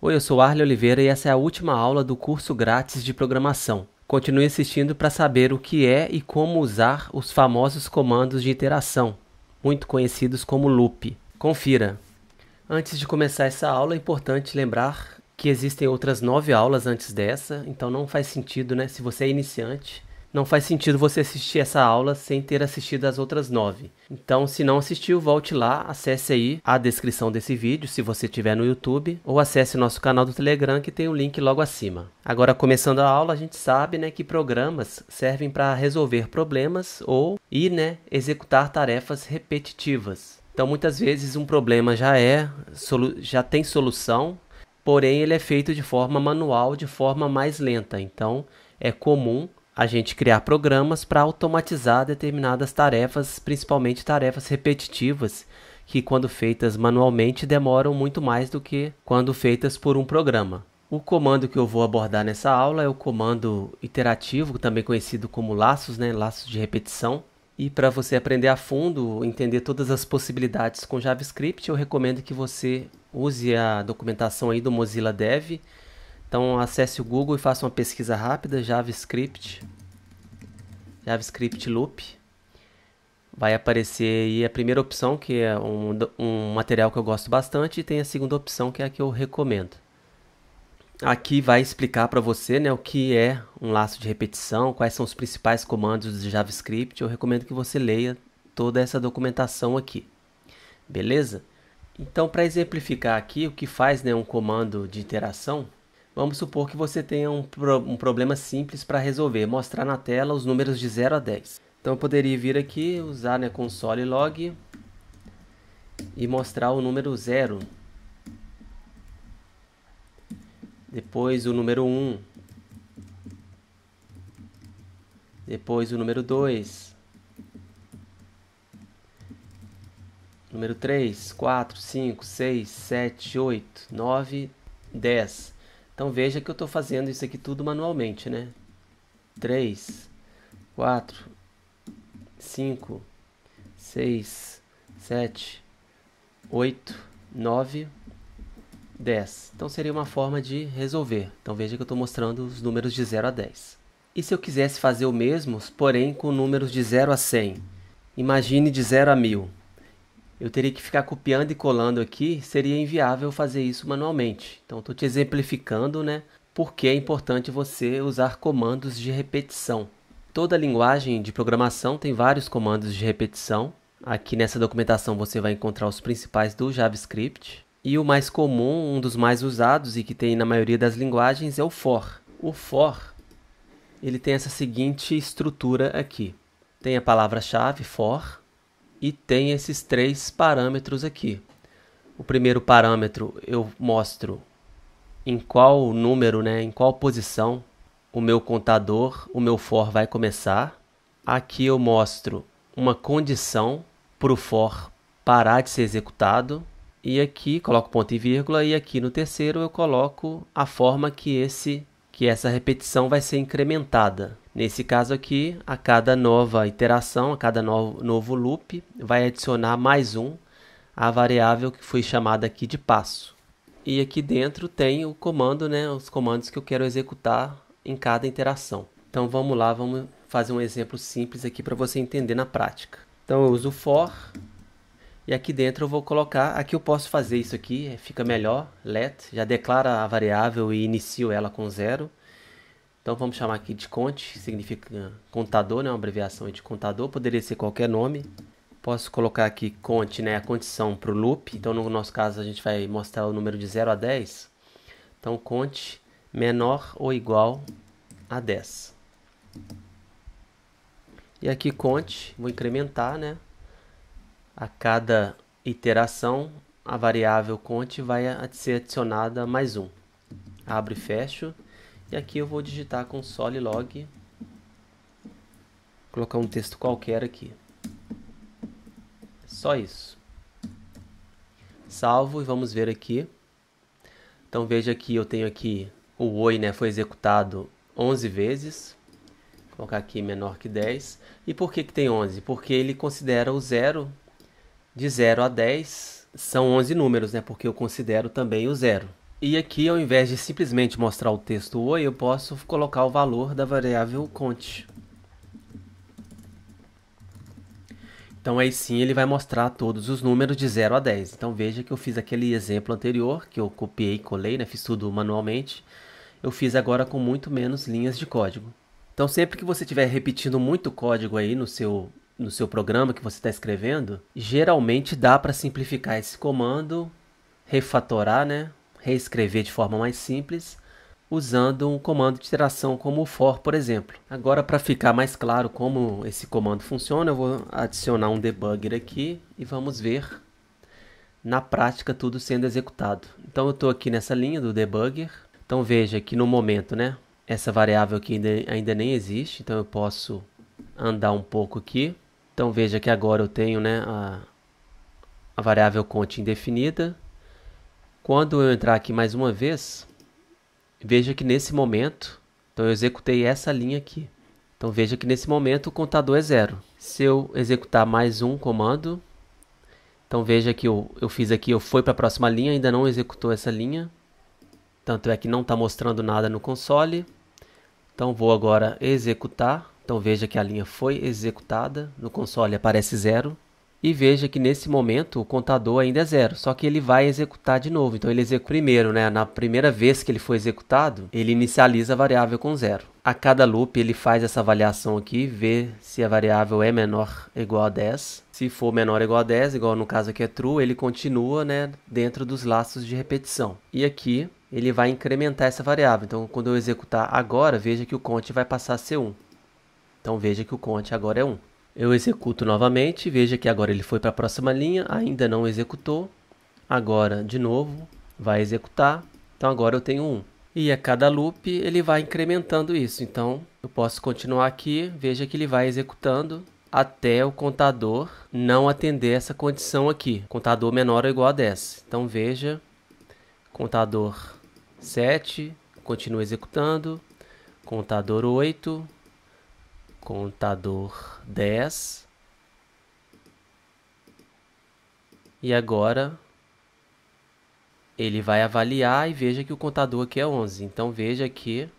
Oi, eu sou Arley Oliveira e essa é a última aula do curso grátis de programação. Continue assistindo para saber o que é e como usar os famosos comandos de iteração, muito conhecidos como loop. Confira! Antes de começar essa aula, é importante lembrar que existem outras 9 aulas antes dessa, então não faz sentido, se você é iniciante, não faz sentido você assistir essa aula sem ter assistido as outras 9. Então, se não assistiu, volte lá, acesse aí a descrição desse vídeo, se você estiver no YouTube, ou acesse o nosso canal do Telegram, que tem o link logo acima. Agora, começando a aula, a gente sabe que programas servem para resolver problemas e executar tarefas repetitivas. Então, muitas vezes um problema já tem solução, porém ele é feito de forma manual, de forma mais lenta. Então, é comum a gente criar programas para automatizar determinadas tarefas, principalmente tarefas repetitivas, que quando feitas manualmente demoram muito mais do que quando feitas por um programa. O comando que eu vou abordar nessa aula é o comando iterativo, também conhecido como laços, laços de repetição. E para você aprender a fundo, entender todas as possibilidades com JavaScript, eu recomendo que você use a documentação aí do Mozilla Dev. Então acesse o Google e faça uma pesquisa rápida, JavaScript Loop. Vai aparecer aí a primeira opção, que é um material que eu gosto bastante, e tem a segunda opção, que é a que eu recomendo. Aqui vai explicar para você o que é um laço de repetição, quais são os principais comandos de JavaScript. Eu recomendo que você leia toda essa documentação aqui. Beleza? Então, para exemplificar aqui o que faz um comando de iteração, vamos supor que você tenha um problema simples para resolver, mostrar na tela os números de 0 a 10. Então eu poderia vir aqui, usar console log e mostrar o número 0. Depois o número 1. Depois o número 2. Número 3, 4, 5, 6, 7, 8, 9, 10. Então veja que eu estou fazendo isso aqui tudo manualmente, 3, 4, 5, 6, 7, 8, 9, 10. Então seria uma forma de resolver. Então veja que eu estou mostrando os números de 0 a 10. E se eu quisesse fazer o mesmo, porém com números de 0 a 100? Imagine de 0 a 1000. Eu teria que ficar copiando e colando aqui, seria inviável fazer isso manualmente. Então estou te exemplificando porque é importante você usar comandos de repetição. Toda linguagem de programação tem vários comandos de repetição. Aqui nessa documentação você vai encontrar os principais do JavaScript. E o mais comum, um dos mais usados e que tem na maioria das linguagens é o for. O for, ele tem essa seguinte estrutura aqui. Tem a palavra-chave for e tem esses 3 parâmetros aqui. O primeiro parâmetro eu mostro em qual número, em qual posição o meu contador, o meu for vai começar. Aqui eu mostro uma condição para o for parar de ser executado. E aqui coloco ponto e vírgula, e aqui no terceiro eu coloco a forma que essa repetição vai ser incrementada. Nesse caso aqui, a cada nova iteração, a cada novo loop, vai adicionar mais um à variável que foi chamada aqui de passo. E aqui dentro tem o comando, os comandos que eu quero executar em cada interação. Então vamos lá, vamos fazer um exemplo simples aqui para você entender na prática. Então eu uso for. E aqui dentro eu vou colocar, aqui eu posso fazer isso aqui, fica melhor, let, já declara a variável e inicio ela com 0. Então vamos chamar aqui de cont, que significa contador, uma abreviação de contador, poderia ser qualquer nome. Posso colocar aqui cont, a condição para o loop, então no nosso caso a gente vai mostrar o número de 0 a 10. Então cont menor ou igual a 10. E aqui cont, vou incrementar, a cada iteração, a variável cont vai ser adicionada mais um. Abro e fecho. E aqui eu vou digitar console log. Colocar um texto qualquer aqui. Só isso. Salvo e vamos ver aqui. Então veja que eu tenho aqui o oi, foi executado 11 vezes. Vou colocar aqui menor que 10. E por que tem 11? Porque ele considera o 0. De 0 a 10 são 11 números, porque eu considero também o 0. E aqui, ao invés de simplesmente mostrar o texto oi, eu posso colocar o valor da variável count. Então aí sim ele vai mostrar todos os números de 0 a 10. Então veja que eu fiz aquele exemplo anterior, que eu copiei e colei, né? Fiz tudo manualmente. Eu fiz agora com muito menos linhas de código. Então sempre que você estiver repetindo muito código aí no seu programa que você está escrevendo, geralmente dá para simplificar esse comando, refatorar, né? Reescrever de forma mais simples, usando um comando de iteração como o for, por exemplo. Agora, para ficar mais claro como esse comando funciona, eu vou adicionar um debugger aqui e vamos ver na prática tudo sendo executado. Então eu estou aqui nessa linha do debugger. Então veja que no momento, né, essa variável aqui ainda nem existe, então eu posso andar um pouco aqui. Então veja que agora eu tenho, né, a variável count indefinida. Quando eu entrar aqui mais uma vez, veja que nesse momento, então eu executei essa linha aqui. Então veja que nesse momento o contador é 0. Se eu executar mais um comando, então veja que eu fiz aqui, eu fui para a próxima linha, ainda não executou essa linha. Tanto é que não está mostrando nada no console. Então vou agora executar. Então veja que a linha foi executada. No console aparece 0. E veja que nesse momento o contador ainda é 0, só que ele vai executar de novo. Então ele executa primeiro, né? Na primeira vez que ele foi executado, ele inicializa a variável com 0. A cada loop ele faz essa avaliação aqui, vê se a variável é menor ou igual a 10. Se for menor ou igual a 10, igual no caso aqui é true, ele continua, né, dentro dos laços de repetição. E aqui ele vai incrementar essa variável. Então quando eu executar agora, veja que o count vai passar a ser 1. Então veja que o count agora é 1. Eu executo novamente, veja que agora ele foi para a próxima linha, ainda não executou. Agora, de novo, vai executar. Então agora eu tenho 1. E a cada loop ele vai incrementando isso. Então eu posso continuar aqui, veja que ele vai executando até o contador não atender essa condição aqui. Contador menor ou igual a 10. Então veja, contador 7, continua executando. Contador 8. Contador 10. E agora ele vai avaliar e veja que o contador aqui é 11. Então veja que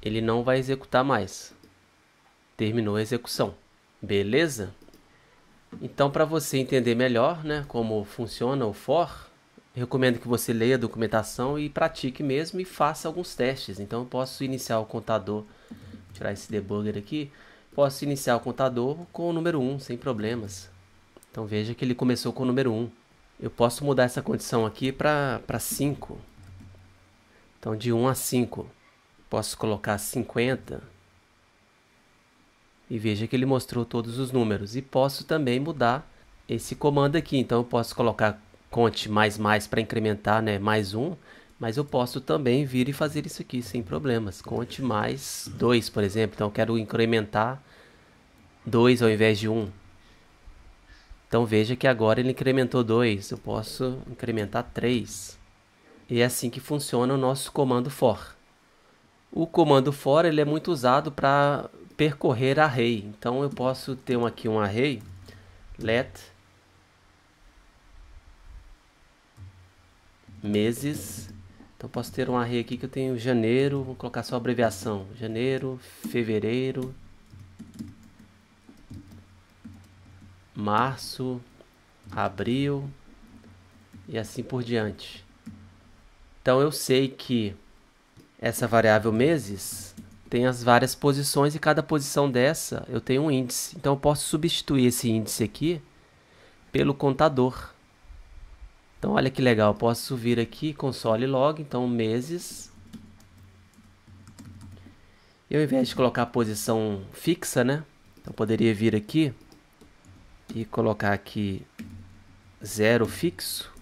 ele não vai executar mais. Terminou a execução. Beleza? Então para você entender melhor, né, como funciona o for, recomendo que você leia a documentação e pratique mesmo e faça alguns testes. Então eu posso iniciar o contador, tirar esse debugger aqui, posso iniciar o contador com o número 1, sem problemas. Então veja que ele começou com o número 1. Eu posso mudar essa condição aqui para 5. Então de 1 a 5. Posso colocar 50. E veja que ele mostrou todos os números. E posso também mudar esse comando aqui. Então eu posso colocar count mais para incrementar, né, mais 1. Mas eu posso também vir e fazer isso aqui sem problemas. Count mais 2, por exemplo. Então eu quero incrementar 2 ao invés de 1. Então veja que agora ele incrementou 2. Eu posso incrementar 3. E é assim que funciona o nosso comando for. O comando for ele é muito usado para percorrer array. Então eu posso ter aqui um array, let meses. Então posso ter um array aqui que eu tenho janeiro, vou colocar só a abreviação, janeiro, fevereiro, março, abril e assim por diante. Então eu sei que essa variável meses tem as várias posições e cada posição dessa eu tenho um índice. Então eu posso substituir esse índice aqui pelo contador. Então olha que legal, eu posso vir aqui console log, então meses. E ao invés de colocar a posição fixa, né? Então eu poderia vir aqui e colocar aqui 0 fixo.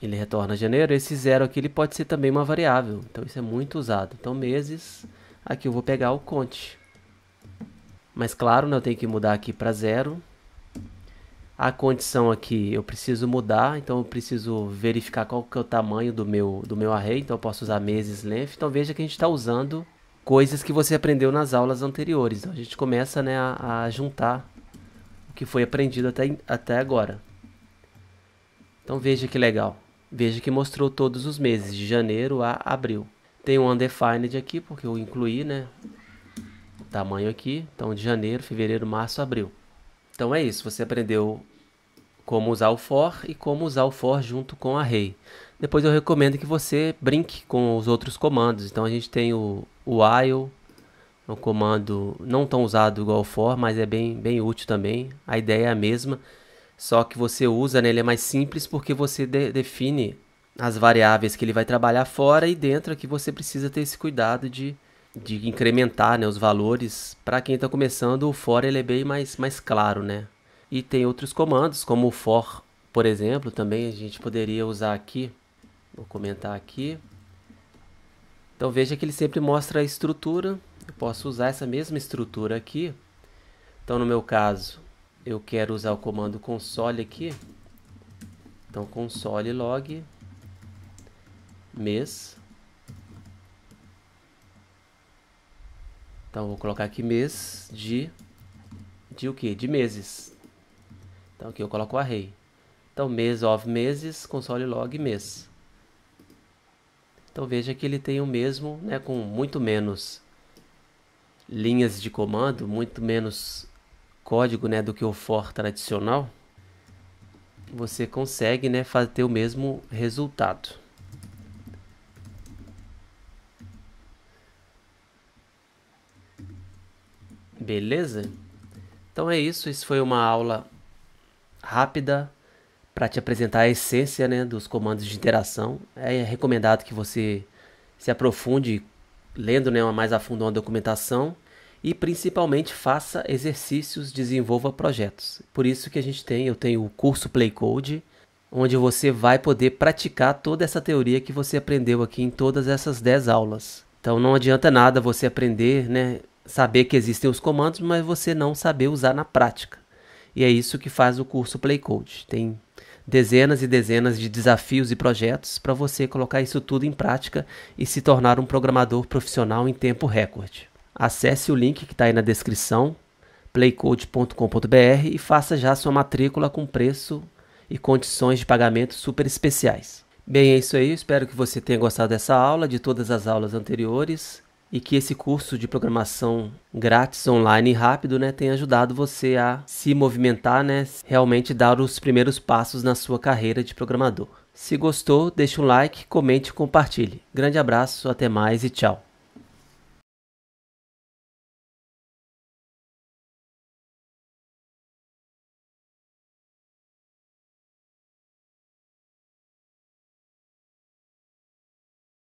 Ele retorna janeiro. Esse 0 aqui ele pode ser também uma variável. Então isso é muito usado. Então meses, aqui eu vou pegar o count. Mas claro, né, eu tenho que mudar aqui para 0. A condição aqui eu preciso mudar. Então eu preciso verificar qual que é o tamanho do meu array. Então eu posso usar meses length. Então veja que a gente está usando coisas que você aprendeu nas aulas anteriores. Então a gente começa, né, a juntar o que foi aprendido até agora. Então veja que legal. Veja que mostrou todos os meses, de janeiro a abril. Tem um undefined aqui, porque eu incluí, né? O tamanho aqui. Então de janeiro, fevereiro, março, abril. Então é isso, você aprendeu como usar o for e como usar o for junto com o array. Depois eu recomendo que você brinque com os outros comandos. Então a gente tem o while, um comando não tão usado igual o for, mas é bem útil também. A ideia é a mesma, só que você usa, né, ele é mais simples porque você define as variáveis que ele vai trabalhar fora e dentro aqui você precisa ter esse cuidado de incrementar, né, os valores. Para quem está começando, o for ele é bem mais claro, né? E tem outros comandos, como o for, por exemplo, também a gente poderia usar aqui. Vou comentar aqui. Então veja que ele sempre mostra a estrutura. Eu posso usar essa mesma estrutura aqui. Então no meu caso, eu quero usar o comando console aqui. Então console log mês. Então vou colocar aqui mês de o quê? De meses. Então aqui eu coloco o array. Então mês of meses, console log mês. Então veja que ele tem o mesmo, né, com muito menos linhas de comando, muito menos código, né, do que o for tradicional. Você consegue, né, ter o mesmo resultado. Beleza? Então é isso. Isso foi uma aula rápida para te apresentar a essência, né, dos comandos de interação. É recomendado que você se aprofunde lendo, né, mais a fundo a documentação e principalmente faça exercícios, desenvolva projetos. Por isso que eu tenho o curso Play Code, onde você vai poder praticar toda essa teoria que você aprendeu aqui em todas essas 10 aulas. Então não adianta nada você aprender, né, saber que existem os comandos, mas você não saber usar na prática. E é isso que faz o curso Play Code. Tem dezenas e dezenas de desafios e projetos para você colocar isso tudo em prática e se tornar um programador profissional em tempo recorde. Acesse o link que está aí na descrição, playcode.com.br, e faça já sua matrícula com preço e condições de pagamento super especiais. Bem, é isso aí. Espero que você tenha gostado dessa aula, de todas as aulas anteriores, e que esse curso de programação grátis, online e rápido, né, tenha ajudado você a se movimentar, né, realmente dar os primeiros passos na sua carreira de programador. Se gostou, deixe um like, comente e compartilhe. Grande abraço, até mais e tchau.